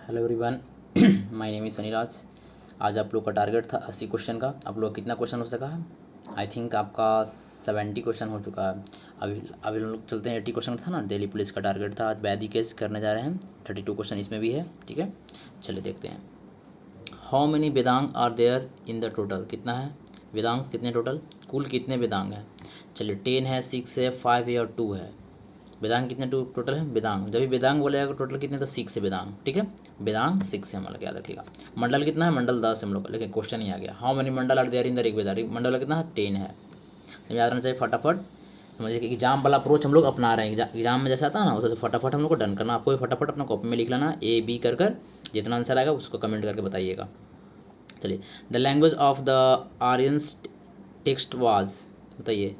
Hello everyone, my name is Sunnyraj. आज आप लोग का टारगेट था 80 क्वेश्चन का। आप लोग कितना क्वेश्चन हो सका है? आई थिंक आपका 70 क्वेश्चन हो चुका है। अभी हम लोग चलते हैं 80 क्वेश्चन था ना। दिल्ली पुलिस का टारगेट था, आज वैदिक केस करने जा रहे हैं। 32 क्वेश्चन इसमें भी है, ठीक है। चलिए देखते हैं। How many Vedang are there in the total? कितना है वेदांग, कितने टोटल, कुल कितने वेदांग हैं? चलिए 10 है, 6 है, 5 है और 2 है। वेदांग कितने टोटल है? वेदांग जब भी वेदांग बोलेगा टोटल कितने, तो 6 है वेदांग, ठीक है। वेदांग 6 है, हम लोग याद रखिएगा। मंडल कितना है? मंडल 10 हम लोग, लेकिन क्वेश्चन ही आ गया how many mandal are there in the Rigveda. मंडल कितना है? 10 है। याद रहना चाहिए फटाफट। समझिए कि एग्जाम वाला अप्रोच हम लोग अपना रहे हैं। एग्जाम में जैसा आता है ना, उसे फटाफट हम लोग को डन करना। आपको फटाफट अपना कॉपी में लिख लेना A B कर जितना आंसर आएगा उसको कमेंट करके बताइएगा। चलिए, the language of the Aryans text was, बताइए।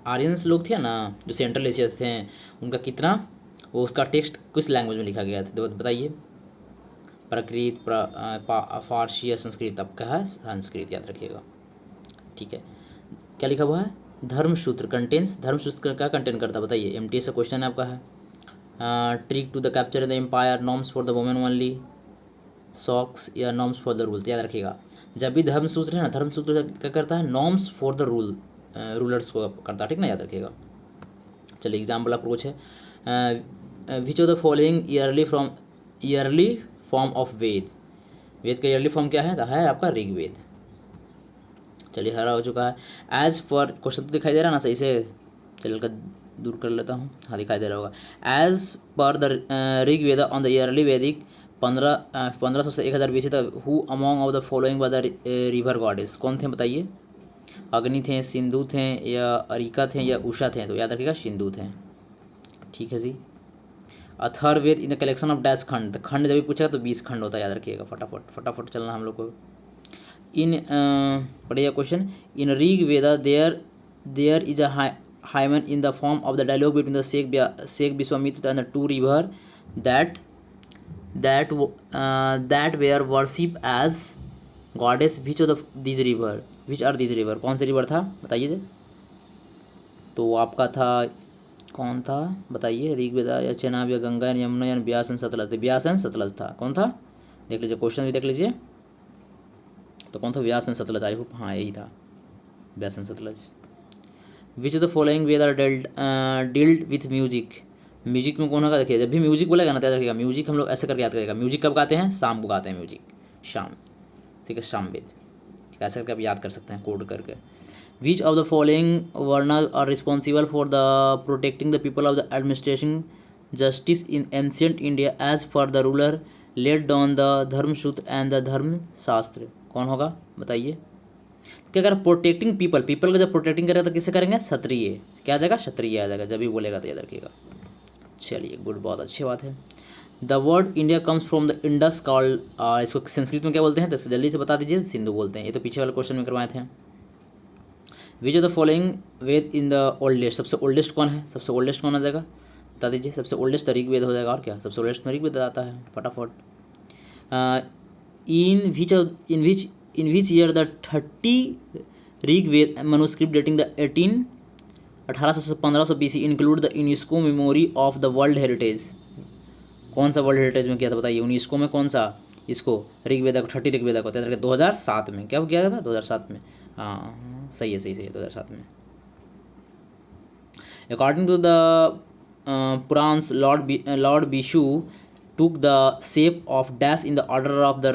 आर्यंस लोग थे ना जो सेंट्रल एशिया थे, उनका कितना, वो उसका टेक्स्ट किस लैंग्वेज में लिखा गया था, तो बताइए। प्राकृत, फारसी या संस्कृत? आपका है संस्कृत, याद रखिएगा, ठीक है। क्या लिखा हुआ है? धर्मसूत्र कंटेंस, धर्मसूत्र क्या कंटेन करता है बताइए। MTS का क्वेश्चन है आपका है। Trick to the capture the empire, norms for the women only, socks या नॉर्म्स फॉर द रूल, याद रखिएगा। जब भी धर्मसूत्र है ना, धर्मसूत्र क्या करता है? नॉर्म्स फॉर द रूलर्स को करता है, ठीक ना, याद रखिएगा। चलिए, एग्जाम्पल अप्रोच है। Which of the following early form of Veda? वेद का ईयरली फॉर्म क्या है आपका ऋग्वेद। चलिए, हरा हो चुका है। एज पर, क्वेश्चन तो दिखाई दे रहा है ना सही से? चलिए का दूर कर लेता हूँ, हाँ दिखाई दे रहा होगा। As per the Rigveda on the early Vedic 1500 से 1000 BC तक, who among of the following by the river goddess? कौन थे बताइए। अग्नि थे, सिंधु थे, या अरिका थे, या उषा थे? तो याद रखिएगा सिंधु थे, ठीक है जी। Atharvaveda in the collection of dash khand, खंड जब भी पूछेगा तो 20 खंड होता है, याद रखिएगा। फटाफट फटाफट चलना हम लोग को। इन पढ़िए question. In Rig Veda there is a hymn in the form of the dialogue between the sage Vishwamitra and the two river that that were worship as goddess. Which of this river, which are this river? कौन सा river था बताइए। तो आपका था, कौन था बताइए। ऋग्वेदा या चेनाब या गंगा या यमुना या ब्यास एंड सतलज? तो ब्यास एंड सतलज था। कौन था? देख लीजिए, क्वेश्चन भी देख लीजिए। तो कौन था? Vyas and Sutlej. I hope हाँ यही था, Vyas and Sutlej. Which of the following Veda are dealt with music? Music में कौन होगा? देखिए, जब भी म्यूजिक बोलेगा ना, याद रखिएगा म्यूजिक हम लोग ऐसे करके याद करेगा। म्यूजिक कब गाते हैं? शाम को गाते हैं म्यूजिक, शाम, ठीक है, शाम वेद, ठीक है। ऐसे करके आप याद कर सकते हैं कोड करके। Which of the following vernal are responsible for the protecting the people of the administration justice in ancient India as for the ruler laid down the Dharmasutra and the Dharmashastra? कौन होगा बताइए। क्या अगर प्रोटेक्टिंग पीपल, पीपल का जब protecting करेगा तो किससे करेंगे? क्षत्रिय। क्या आ जाएगा? क्षत्रिय आ जाएगा, जब भी बोलेगा तो याद रखिएगा। चलिए गुड, बहुत अच्छी बात है। The word India comes from the Indus called, इसको संस्कृत में क्या बोलते हैं? तो जल्दी से बता दीजिए। सिंधु बोलते हैं। ये तो पीछे वाले क्वेश्चन में करवाए थे। Which of the following Veda in the oldest, सबसे ओल्डेस्ट कौन है? सबसे ओल्डेस्ट कौन आ जाएगा बता दीजिए। सबसे ओल्डेस्ट ऋग्वेद हो जाएगा, और क्या सबसे ओल्डेस्ट ऋग्वेद आता है। फटाफट। In which year the 30 Rigveda manuscript dating the 1800 से 1500 BC include the UNESCO memory of the world heritage? कौन सा वर्ल्ड हेरिटेज में किया था बताइए। यूनेस्को में कौन सा, इसको ऋग्वेदा को, 30 ऋग्वेदा को 2007 में। क्या किया था? 2007 में, हाँ सही है, सही है 2007 में। According to the Puranas, lord Vishnu took the shape of dash in the order of the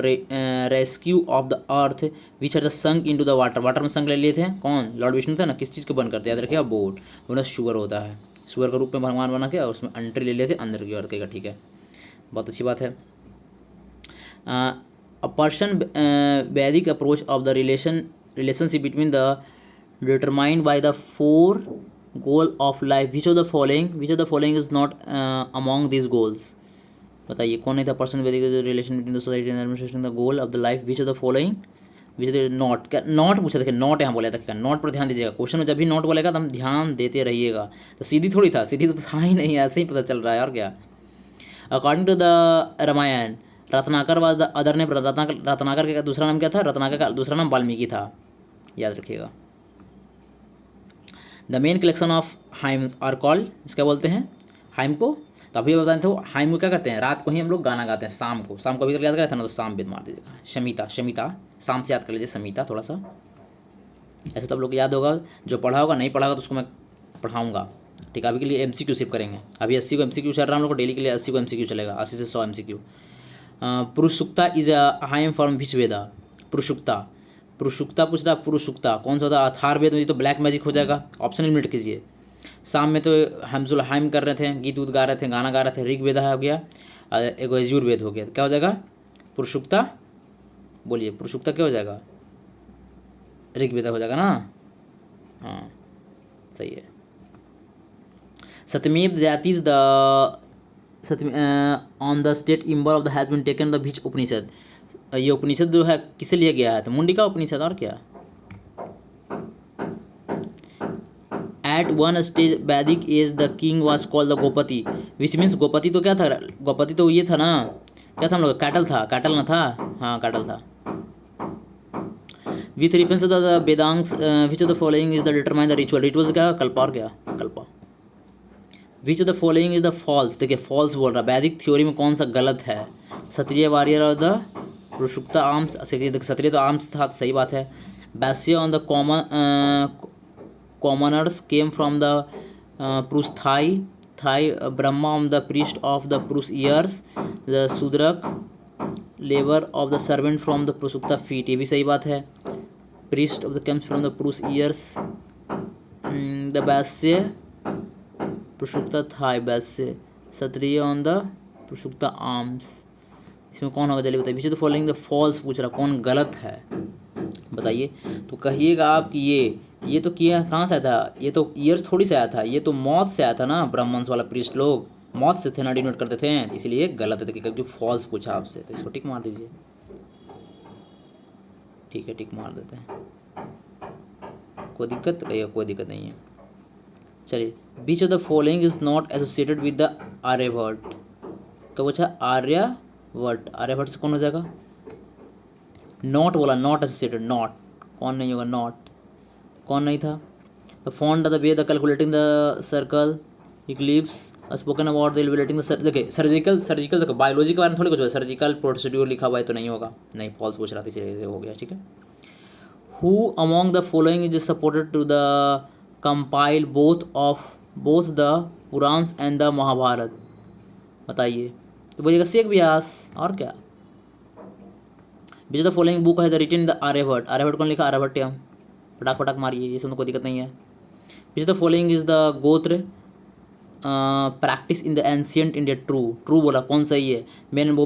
rescue of the earth which are the sunk into the water? Water में संक ले लिए थे कौन? लॉर्ड विष्णु थे ना। किस चीज़ को बन करते? याद रखिएगा बोट, वो शुगर होता है, शुगर के रूप में भगवान बना के, और उसमें एंट्री ले लिए थे अंदर की ओर, ठीक है, बहुत अच्छी बात है। अ पर्सन वैदिक approach of the relationship between the determined by the four goal of life. which of the following is not among these goals? बताइए कौन नहीं था पर्सन वैदिक relation between the society and administration the goal of the life? Which of the following, which not, क्या not पूछा? देखिए not यहाँ बोला था, नॉट पर ध्यान दीजिएगा। क्वेश्चन में जब भी नॉट बोलेगा तो हम ध्यान देते रहिएगा। तो सीधी थोड़ी था, सीधी तो था ही नहीं, ऐसे ही पता चल रहा है, और क्या। According to the Ramayana, Ratnakar was the other name. Ratnakar का दूसरा नाम क्या था? रत्नाकर का दूसरा नाम वाल्मीकि था, याद रखिएगा। The main collection of hymns are called, क्या बोलते हैं हाइम को? तो अभी बताते थे हाइम को क्या कहते हैं, रात को ही हम लोग गाना गाते हैं, शाम को अभी तक याद करा था ना, तो शाम वेद मार दीजिएगा। शमिता शाम से याद कर लीजिए, समिता थोड़ा सा ऐसे तो आप लोग को याद होगा। जो पढ़ा होगा, नहीं पढ़ा होगा तो उसको मैं पढ़ाऊँगा, ठीक है। अभी के लिए MCQ सिर्फ करेंगे। अभी 80 को MCQ चल रहा है हम लोग को, डेली के लिए 80 को MCQ चलेगा, 80 से 100 MCQ। Purushasukta is hymn form which Veda. Purushasukta पूछ रहा, पुरुषुक्ता कौन सा होता है, अथर्ववेद में। तो ब्लैक मैजिक हो जाएगा, ऑप्शन एलिमिनेट कीजिए। शाम में तो हमजुल हाइम कर रहे थे, गीत उत गा रहे थे, गाना गा रहे थे, ऋग्वेदा हो गया, एक यजुर्वेद हो गया। क्या हो जाएगा, पुरुषुक्ता, बोलिए पुरुषुक्ता क्या हो जाएगा, ऋग्वेदा हो जाएगा ना। हाँ सही है। Satyameva Jayati is the on the state emblem of the has been taken the which Upanishad. ये उपनिषद जो है किसे लिया गया है, तो मुंडिका उपनिषद, और क्या। At one stage Vedic age the king was called the Gopati, which means गोपति तो क्या था, गोपति तो ये था ना, क्या था हम लोग, कैटल था, कैटल ना था, हाँ कैटल था। With reference the Vedangas which of the following is the determine the ritual क्या, कल्पा, और क्या Kalpa. Which of the following is the false, देखिए फॉल्स बोल रहा है, वैदिक थ्योरी में कौन सा गलत है। क्षत्रिय वॉरियर और द पुरुषुक्ता आर्म्स, क्षत्रिय तो आर्म्स था, तो सही बात है। Vaishya on the commoners came from the Purusha thigh thigh, Brahma on the priest of the Purusha ears, the Shudrak labour of the servant from the Purushasukta feet, ये भी सही बात है। Priest of the comes from the Purusha ears, the Vaishya Purushasukta thigh, Vaishya Kshatriya on the Purushasukta arms, इसमें कौन होगा जल्दी बताइए। पीछे तो फॉलोइंग द फॉल्स पूछ रहा, कौन गलत है बताइए। तो कहिएगा आप कि ये तो किया कहाँ से आया था, ये तो ईयर्स थोड़ी से आया था, ये तो मौत से आया था ना, ब्राह्मण्स वाला प्रीस्ट लोग मौत से थे ना, डिनोट करते थे, तो इसलिए गलत है। देखिए जो फॉल्स पूछा आपसे, तो इसको टिक मार दीजिए, ठीक है टिक मार देते हैं, कोई दिक्कत नहीं है। चलिए, which of the following is not associated with the Aryabhatta, क्या पूछा, आर्यभट्ट से कौन हो जाएगा, नॉट बोला, नॉट एसोसिएटेड, नॉट कौन नहीं होगा, नॉट कौन नहीं था। The font of the way the calculating the circle Eclipse spoken about the elevating the, देखिए सर्जिकल देखो बायोलॉजी के बारे में थोड़ी कुछ, सर्जिकल प्रोसीड्यूर लिखा हुआ है तो नहीं होगा, नहीं फॉल्स पूछ रहा था इसीलिए हो गया, ठीक है। Who among the following is supported to the compile both the Puranas and the Mahabharata, बताइए। तो बोलिएगा शेख व्यास, और क्या। विच द फॉलोइंग बुक है द रिटन द आर्यभट्ट कौन लिखा, आर्यभट्टयम, फटाक मारिए, ये सब कोई दिक्कत नहीं है। Which the following is the gotra practice in the ancient India, true बोला, कौन सही है, मैंने वो